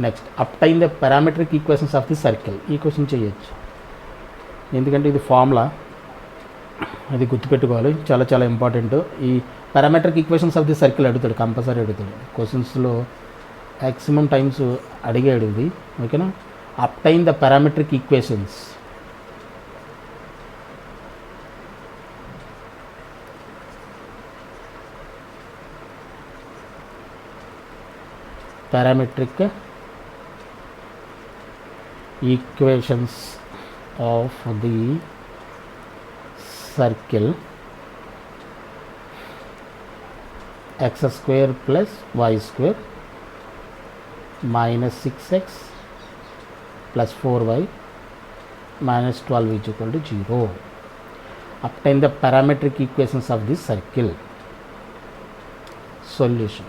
Next obtain the parametric equations of the circle. ఈ question చేయొచ్చు, ఎందుకంటే ఇది ఫార్ములా, అది గుర్తుపెట్టుకోవాలి, చాలా చాలా ఇంపార్టెంట్. ఈ parametric equations of the circle అడుగుతాడు, కంపల్సరీ అడుగుతాడు క్వశ్చన్స్లో, మ్యాక్సిమం టైమ్స్ అడిగాడు ఇది. ఓకేనా, obtain the parametric equations. parametric equations of the circle x square plus y square minus 6x plus 4y minus 12 is equal to 0. Obtain the parametric equations of the circle. Solution.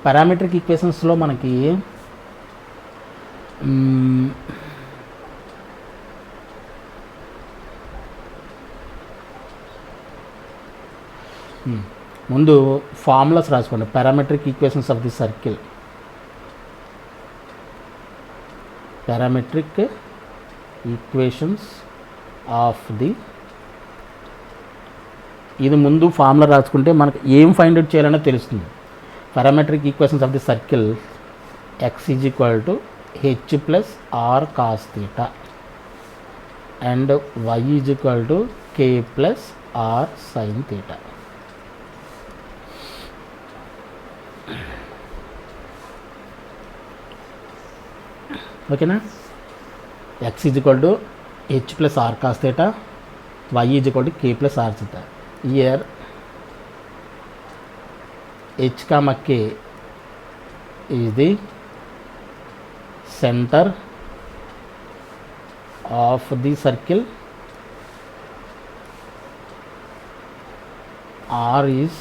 Parametric ఈక్వేషన్స్లో మనకి ముందు formulas రాసుకోండి. Parametric equations of the circle, parametric equations of the, ఇది ముందు formula రాసుకుంటే మనకి ఏం find out చేయాలనే తెలుస్తుంది. Parametric equations of the circle, x is equal to h plus r cos theta and y is equal to k plus r sin theta. ఓకేనా, x is equal to h plus r cos theta, y is equal to k plus r theta. Here h comma k is the center of the circle, r is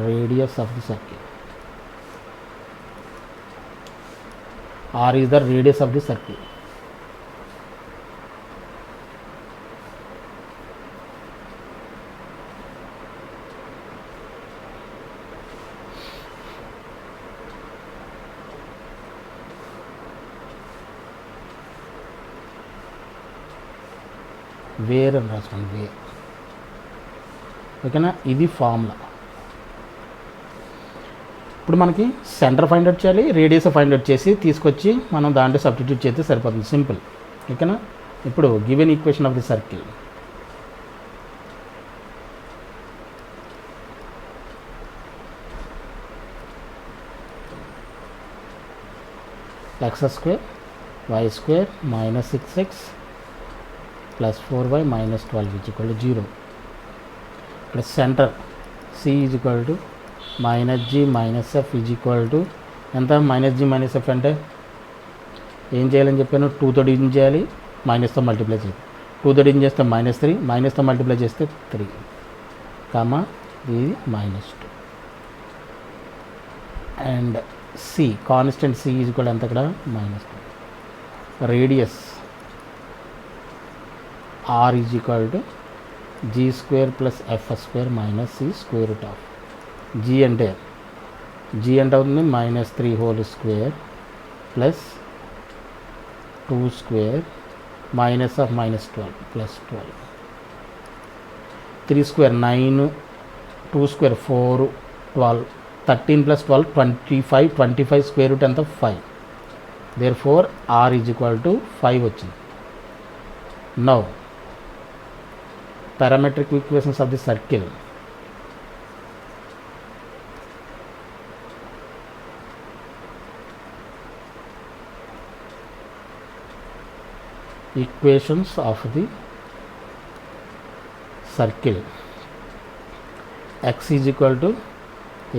radius of the circle, r is the radius of the circle. Where అని రాసుకోండి, where. ఓకేనా, ఇది formula. ఇప్పుడు మనకి centre find out చేయాలి, radius find out చేసి తీసుకొచ్చి మనం దాంట్లో సబ్స్టిట్యూట్ చేస్తే సరిపోతుంది, సింపుల్. ఓకేనా, ఇప్పుడు given equation of the circle, x square y square minus 6x plus 4y minus 12 is equal to 0. Plus center c is equal to minus g minus f is equal to ఎంత, minus g minus f అంటే ఏం చేయాలని చెప్పాను, 2తో division చేయాలి, మైనస్తో multiply చేయాలి. 2తో division చేస్తే -3, మైనస్తో మల్టిప్లై చేస్తే 3, కామా ఇది -2 and c constant c is equal ఎంత ఇక్కడ -2. Radius r is equal to g square plus f square minus c square root of g అంటే అవుతుంది -3 whole square plus 2 square minus of -12 plus 12, 3 square 9, 2 square 4, 12, 13 plus 12 25 square root ఎంత 5. therefore r is equal to 5 వచ్చింది. now parametric equations of the circle, equations of the circle, x is equal to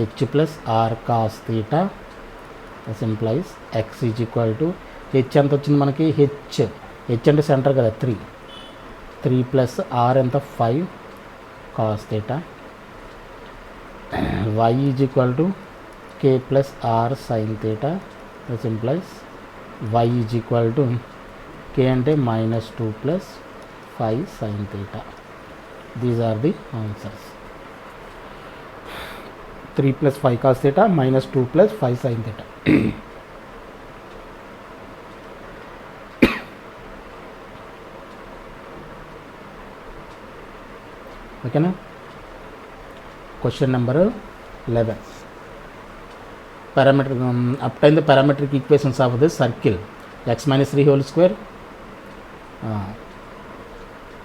h plus r cos theta, this implies x is equal to h ఎంత వచ్చింది మనకి, h అంటే centre కదా 3 plus r ఎంత 5 cos theta, y is equal to k plus r sin theta, this implies y is equal to k అంటే -2 plus 5 sin theta. These are the answers. 3 + 5 cos theta minus 2 + 5 sin theta. ఓకేనా. Question number 11. Parametric obtain the parametric equations of the circle x minus 3 whole square.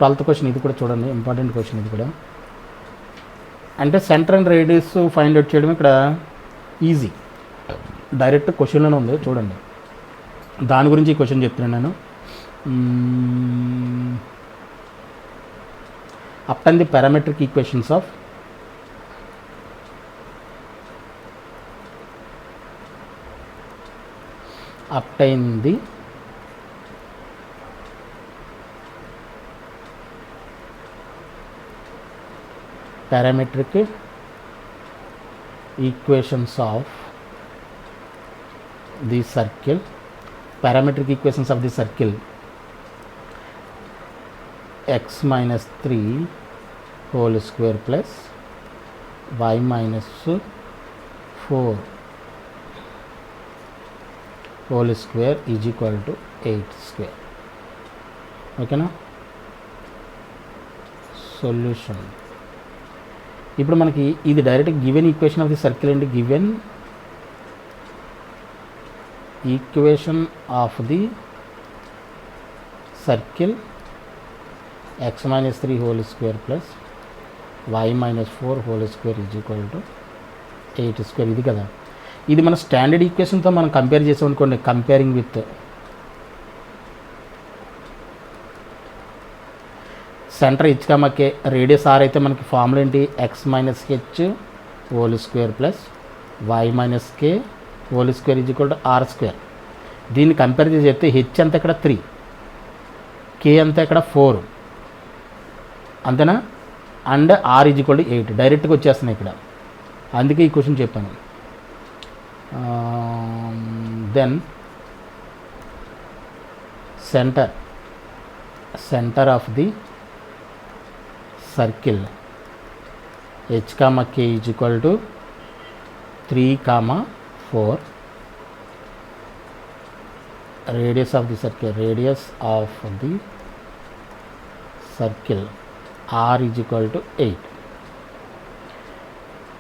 12th question ఇది కూడా చూడండి, important question ఇది కూడా. అంటే centre and radius find out చేయడం ఇక్కడ easy, direct క్వశ్చన్లోనే ఉంది చూడండి. దాని గురించి ఈ క్వశ్చన్ చెప్తున్నాను నేను. obtain the parametric equations of obtain the parametric equations of the circle. Parametric equations of the circle x minus 3 whole square plus y minus 4 whole square is equal to 8 square. ఓకేనా. Solution ఇప్పుడు మనకి ఇది direct given equation of the circle అండి. Given equation of the circle x minus 3 whole square plus y minus 4 whole square is equal to 8 square. ఇది కదా, ఇది మన standard ఈక్వేషన్తో మనం కంపేర్ చేసాం అనుకోండి. Comparing with centre h, k, radius r అయితే మనకి ఫార్ములా ఏంటి, x minus h whole square plus y minus k whole square is equal to r square. దీన్ని కంపేర్ చేసి చెప్తే h అంతా ఇక్కడ 3, k అంతా ఇక్కడ 4 అంతేనా, and r is equal to 8 డైరెక్ట్గా వచ్చేస్తున్నాయి ఇక్కడ. అందుకే ఈ క్వశ్చన్ చెప్పాను. Then centre of the circle h, k is equal to 3, 4. radius of the circle r is equal to 8.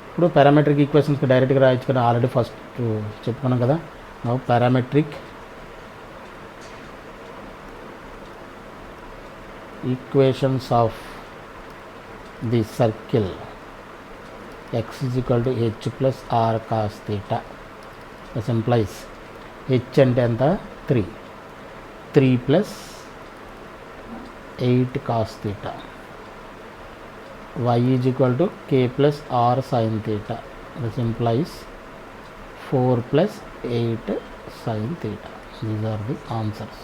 ఇప్పుడు పారామెట్రిక్ ఈక్వేషన్స్కి డైరెక్ట్గా రాయొచ్చు కదా, ఆల్రెడీ ఫస్ట్ చెప్పుకున్నాం కదా. Now parametric equations of the circle x is equal to h plus r cos theta. This implies h అంటే ఎంత 3 plus 8 cos theta. y is equal to k plus r sin theta. This implies 4 plus 8 sin theta. These are the answers.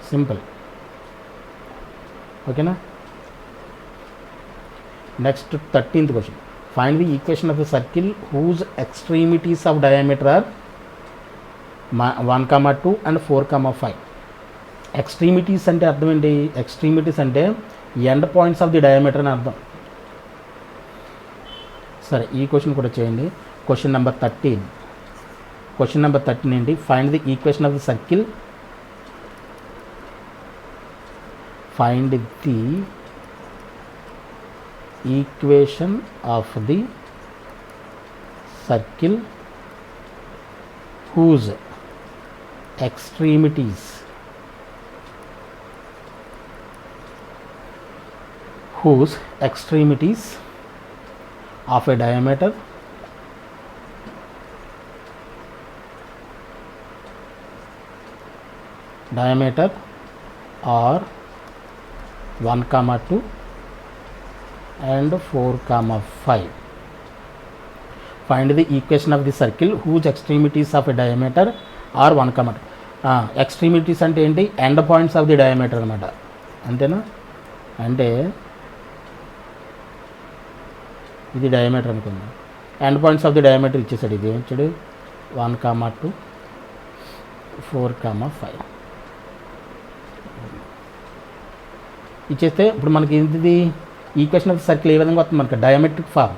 Simple. Okay na? Next 13th question. Find the equation of the circle whose extremities of diameter are 1, 2 and 4, 5. Extremities అంటే అర్థం ఏంటి, extremities అంటే end points of the diameter అని అర్థం. సరే, ఈ question కూడా చేయండి. క్వశ్చన్ నెంబర్ 13 ఏంటి, find the equation of the circle. Find the equation of the circle whose extremities of a diameter are 1, 2 and 4, 5. Find the equation of the circle whose extremities of a diameter are 1, 2. Extremities అంటే ఏంటి, end points of the diameter అనమాట. అంతేనా, అంటే ఇది diameter అనుకుందాం, end points of the diameter ఇచ్చేసాడు. ఇది ఇచ్చాడు 1, 2 4, 5 ఇచ్చేస్తే ఇప్పుడు మనకి ఇది ఈక్వేషన్ ఆఫ్ సర్కిల్ ఏ విధంగా వస్తుంది, మనకి డయామెట్రిక్ form.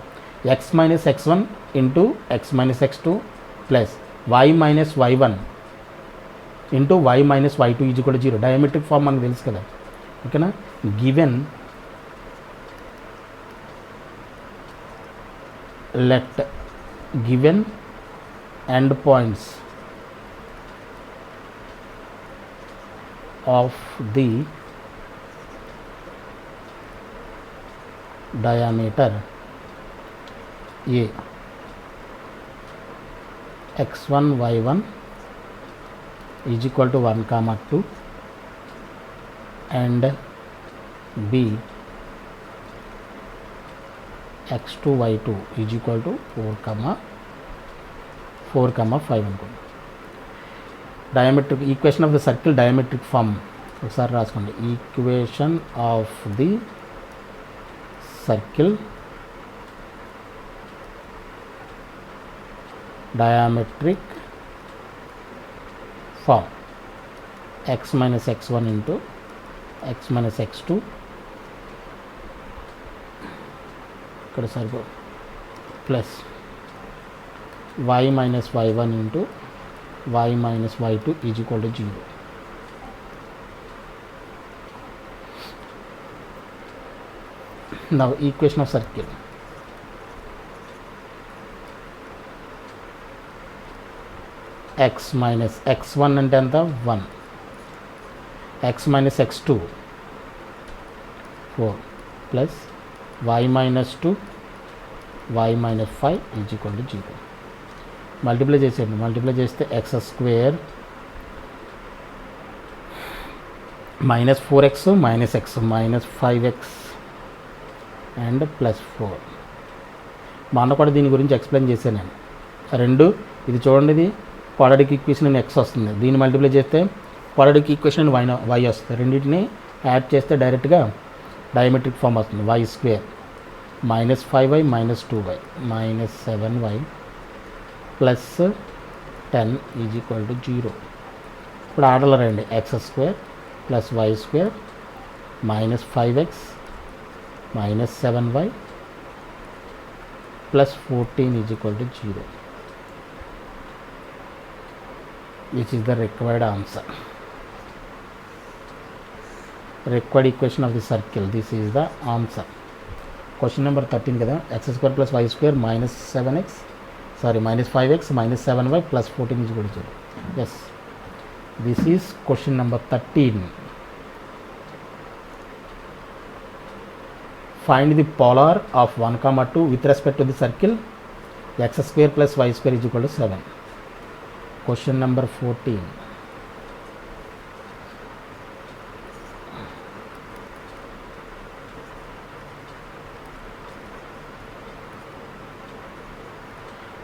x minus x1 into x minus x2 plus y minus y1 into y minus y2 is equal to 0. Diametric form మనకు తెలుసు కదా, ఓకేనా. Given let given end points of the diameter A x1 y1 is equal to 1 comma 2 and B x2 y2 is equal to 4 comma 5 అనుకోండి. Diametric equation of the circle diametric form ఒకసారి రాసుకోండి. Equation of the circle diametric form x minus x1 into x minus x2 ఇక్కడ సరిపో plus y minus y1 into y minus y2 is equal to 0. Now equation of circle x minus x1 అంటే ఎంత 1, x minus x2 4 plus y minus 2 y minus 5 is equal to 0. Multiply చేసేయండి. Multiply చేస్తే x square minus 4x minus x minus 5x and plus 4. మా అన్న కూడా దీని గురించి explain చేశాను నేను. రెండు ఇది చూడండి, ఇది క్వాడ్రాటిక్ ఈక్వేషన్ అని ఎక్స్ వస్తుంది, దీన్ని మల్టిప్లై చేస్తే క్వాడ్రాటిక్ ఈక్వేషన్ అని వై వస్తుంది. రెండింటిని యాడ్ చేస్తే డైరెక్ట్గా డయామెట్రిక్ ఫామ్ వస్తుంది. Y square minus 5y minus 2y minus 7y plus 10 is equal to 0. ఇప్పుడు ఆర్డర్లో రండి. X square plus y square minus 5x minus 7y plus 14 is equal to 0, which is the required answer. Required equation of the circle, this is the answer. Question number 13 kada, x square plus y square minus 5x minus 7y plus 14 is equal to 0. Yes, this is question number 13. Find the polar of 1 comma 2 with respect to the circle x square plus y square is equal to 7. Question number 14.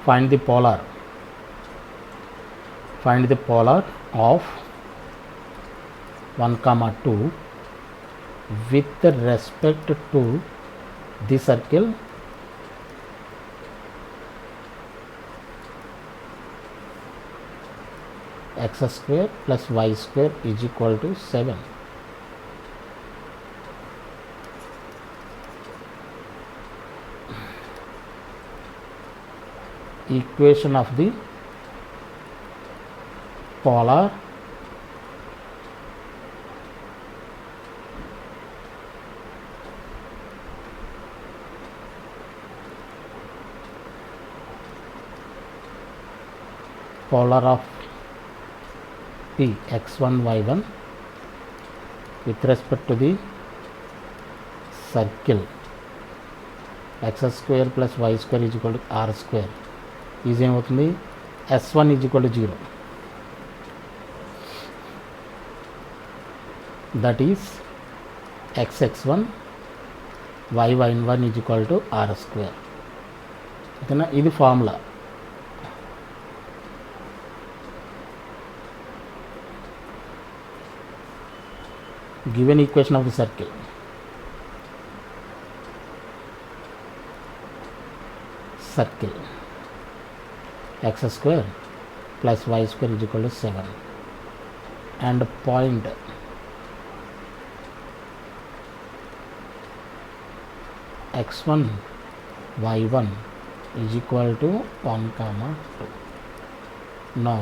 Find the polar of 1 comma 2 with respect to the circle x square plus y square is equal to 7. Equation of the polar of P x1 y1 with respect to the circle x square plus y square is equal to r square is ఏమవుతుంది s1 is equal to 0, that is x1 y1 is equal to r square. ఓకేనా, ఇది formula. Given equation of the circle x square plus y square is equal to 7 and point x1 y1 is equal to 1 comma 2. Now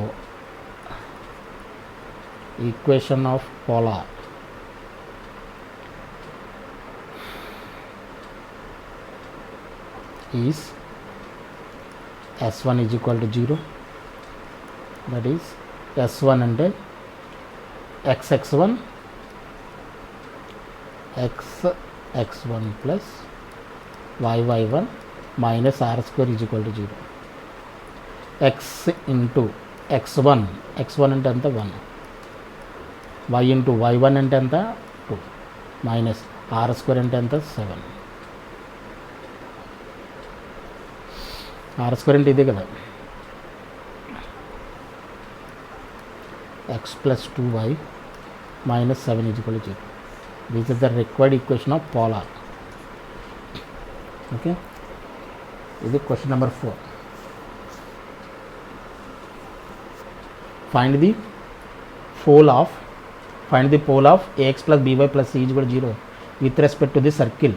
equation of polar is s1 is equal to 0, that is s1 అంటే xx1 xx1 plus yy1 minus r square is equal to 0. x into x1 అంటే ఎంత 1, y into y1 అంటే ఎంత 2 minus r square అంటే ఎంత 7. r square అంటే ఇదే కదా, x plus 2y minus 7 is equal to 0. This is the required equation of polar. Okay, this is question number 4. Find the pole of ax plus by plus c is equal to 0 with respect to the circle.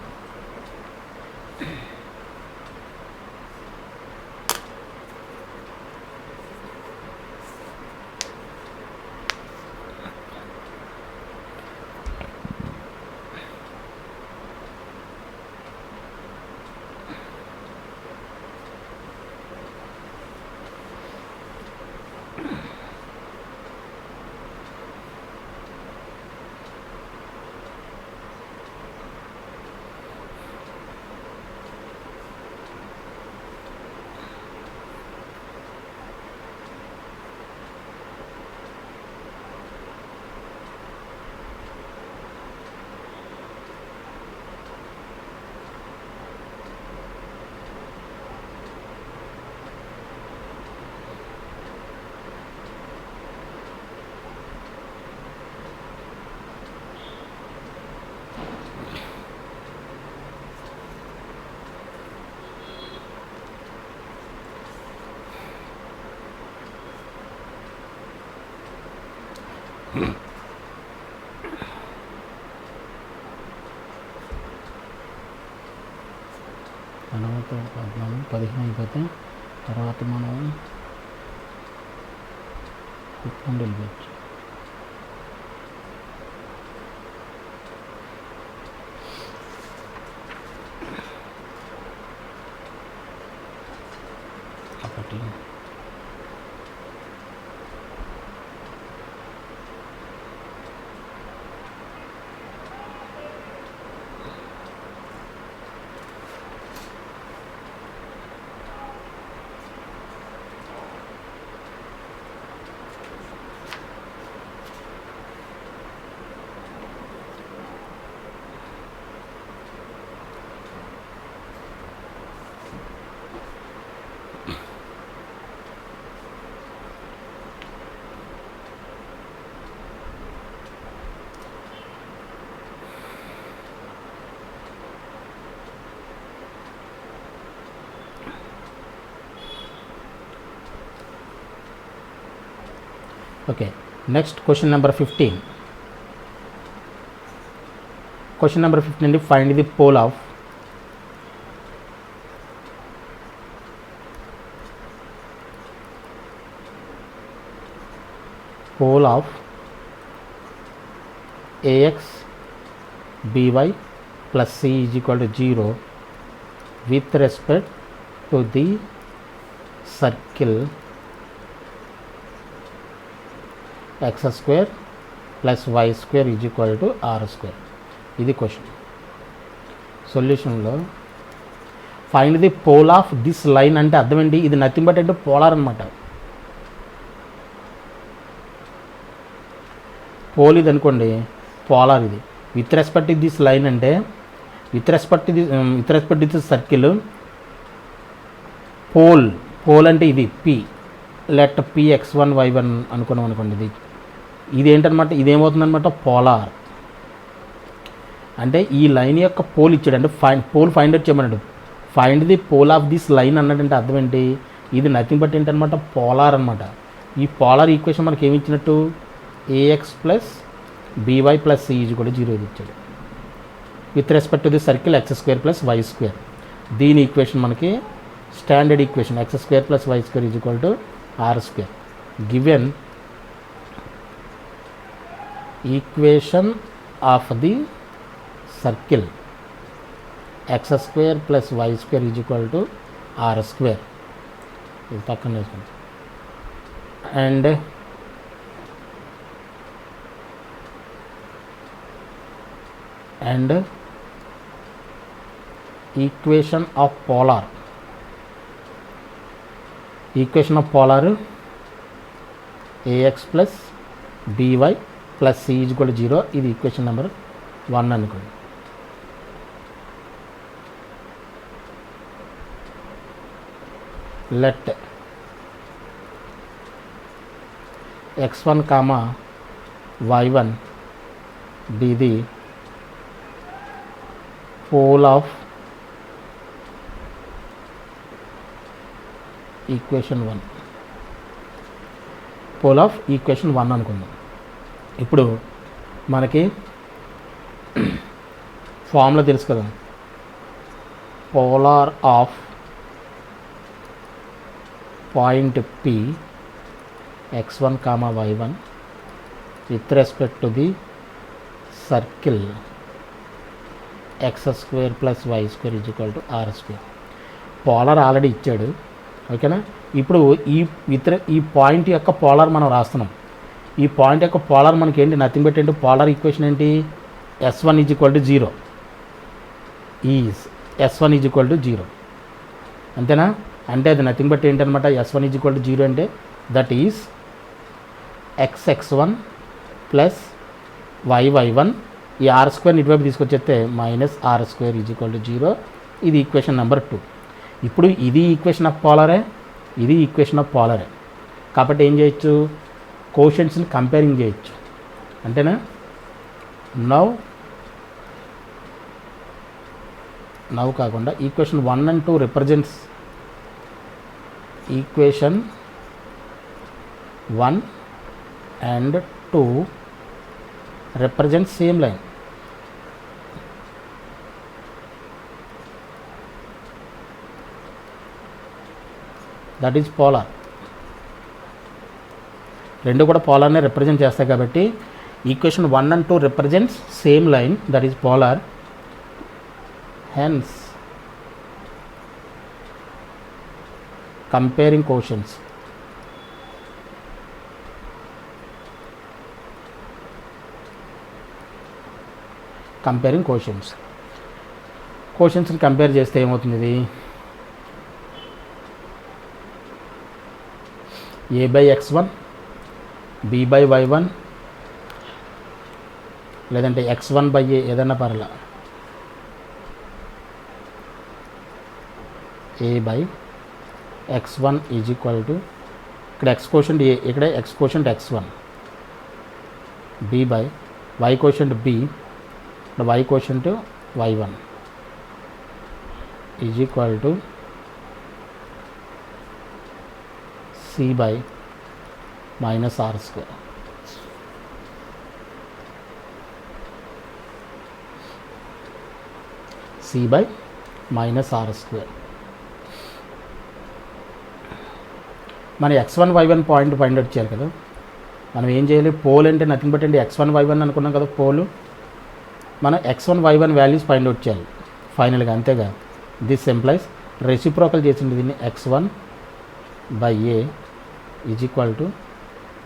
తర్వాత 14 15 అయిపోతే తర్వాత మనం కుట్టుకుంటూ వెళ్ళిపోవచ్చు. ఒకటి Okay, next question number 15. Question number 15, find the pole of ax by plus c is equal to 0 with respect to the circle x square plus y square is equal to r square. ఇది question. సొల్యూషన్లో find the pole of this line అంటే అర్థం ఏంటి? ఇది nothing but అంటే polar అనమాట. Pole ఇది అనుకోండి, పోలార్ ఇది. విత్ రెస్పెక్ట్ దిస్ లైన్ అంటే with respect this circle pole అంటే ఇది P, let P x1 y1 అనుకున్నాం అనుకోండి. ఇది ఏంటనమాట, ఇదేమవుతుందనమాట పోలార్. అంటే ఈ లైన్ యొక్క పోల్ ఇచ్చాడు, అంటే పోల్ ఫైండ్ అవుట్ చేయమన్నాడు. Find the pole of this line అన్నాడంటే అర్థం ఏంటి? ఇది నథింగ్ బట్ ఏంటనమాట పోలార్ అనమాట. ఈ పోలార్ ఈక్వేషన్ మనకి ఏమి ఇచ్చినట్టు? ax plus by plus c is కూడా 0 ఇది ఇచ్చాడు with respect to the circle x² plus y². దీని ఈక్వేషన్ మనకి standard equation x square plus y square is equal to r square. Given equation of the circle x square plus y square is equal to r square. ఇది పక్కన వేసుకుంటాం. And equation of polar ax plus by plus c is equal to 0. ఇది equation number 1 అనుకోండి. Let x1 comma y1 be the pole of equation 1 అనుకుందాం. ఇప్పుడు మనకి formula తెలుసు కదా, polar of point P x1 comma y1 with respect to the circle x square plus y square is equal to r square. Polar already ఇచ్చాడు, ఓకేనా. ఇప్పుడు ఈ point యొక్క పోలార్ మనం రాస్తున్నాం. ఈ పాయింట్ యొక్క పోలార్ మనకి ఏంటి, నథింగ్ బట్ ఏంటి, పోలార్ ఈక్వేషన్ ఏంటి, s1 is equal to 0 is s1 is equal to 0, అంతేనా. అంటే అది నథింగ్ బట్ ఏంటనమాట, s1 ఈజ్ ఈక్వల్ టు 0 అంటే that is xx1 plus y1. ఈ ఆర్ స్క్వేర్ ఇటువైపు తీసుకొచ్చేస్తే minus are square is equal to 0. ఇది ఈక్వేషన్ నెంబర్ 2. ఇప్పుడు ఇది ఈక్వేషన్ ఆఫ్ పోలారే, కాబట్టి ఏం చేయొచ్చు, కోషెంట్స్ని కంపేరింగ్ చేయొచ్చు, అంతేనా. నవ్ కాకుండా equation 1 and 2 represents equation 1 and 2 represent same line. That is polar. రెండు కూడా పోలార్నే రిప్రజెంట్ చేస్తాయి కాబట్టి equation 1 and 2 represents same line, that is polar. Hence comparing quotients, కోషెంట్స్ని కంపేర్ చేస్తే ఏమవుతుంది, ఇది a by x1 b by y1 లేదంటే x1 by a ఏదైనా పర్లా, a by x1 is equal to, ఇక్కడ x కోషెంట్ a, ఇక్కడ x quotient x1, b by y quotient b, ఇక్కడ y quotient y1 is equal to c by minus r square. c by minus r square. మన x1 y1 point find out చేయాలి కదా. మనం ఏం చేయాలి, pole అంటే nothing but అండి x1 y1 అనుకున్నాం కదా పోలు. మనం x1 y1 values find out చేయాలి ఫైనల్గా, అంతేగా. దిస్ ఎంప్లాయిస్ రెసిప్రోకల్ చేసింది దీన్ని x1 by a is equal to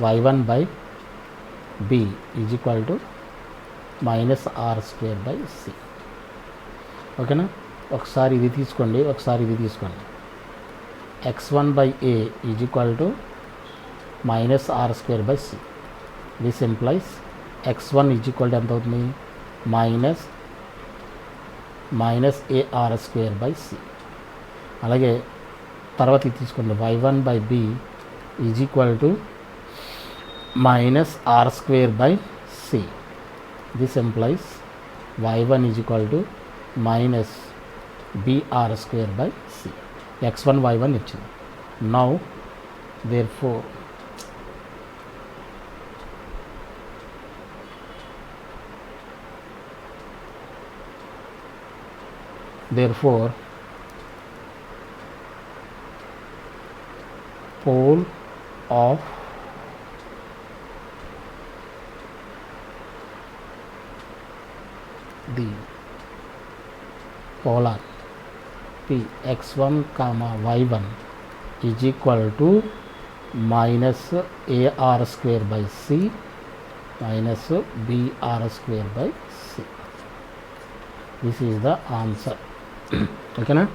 y1 by b is equal to minus are square by c, ఓకేనా. ఒకసారి ఇది తీసుకోండి, ఒకసారి ఇది తీసుకోండి. x1 by a is equal to minus are square by c. This implies x1 is equal to ఎంత అవుతుంది, minus a r square by c. అలాగే తర్వాత ఇది తీసుకోండి, y1 by b is equal to minus are square by c. This implies y1 is equal to minus br square by c. x1 y1 ఇచ్చింది. Now therefore pole of the polar P x1 comma y1 is equal to minus AR square by C minus BR square by C. This is the answer. Okay na?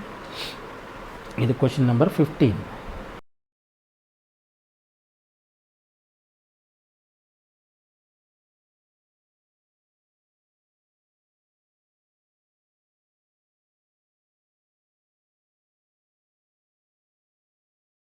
This is question number 15.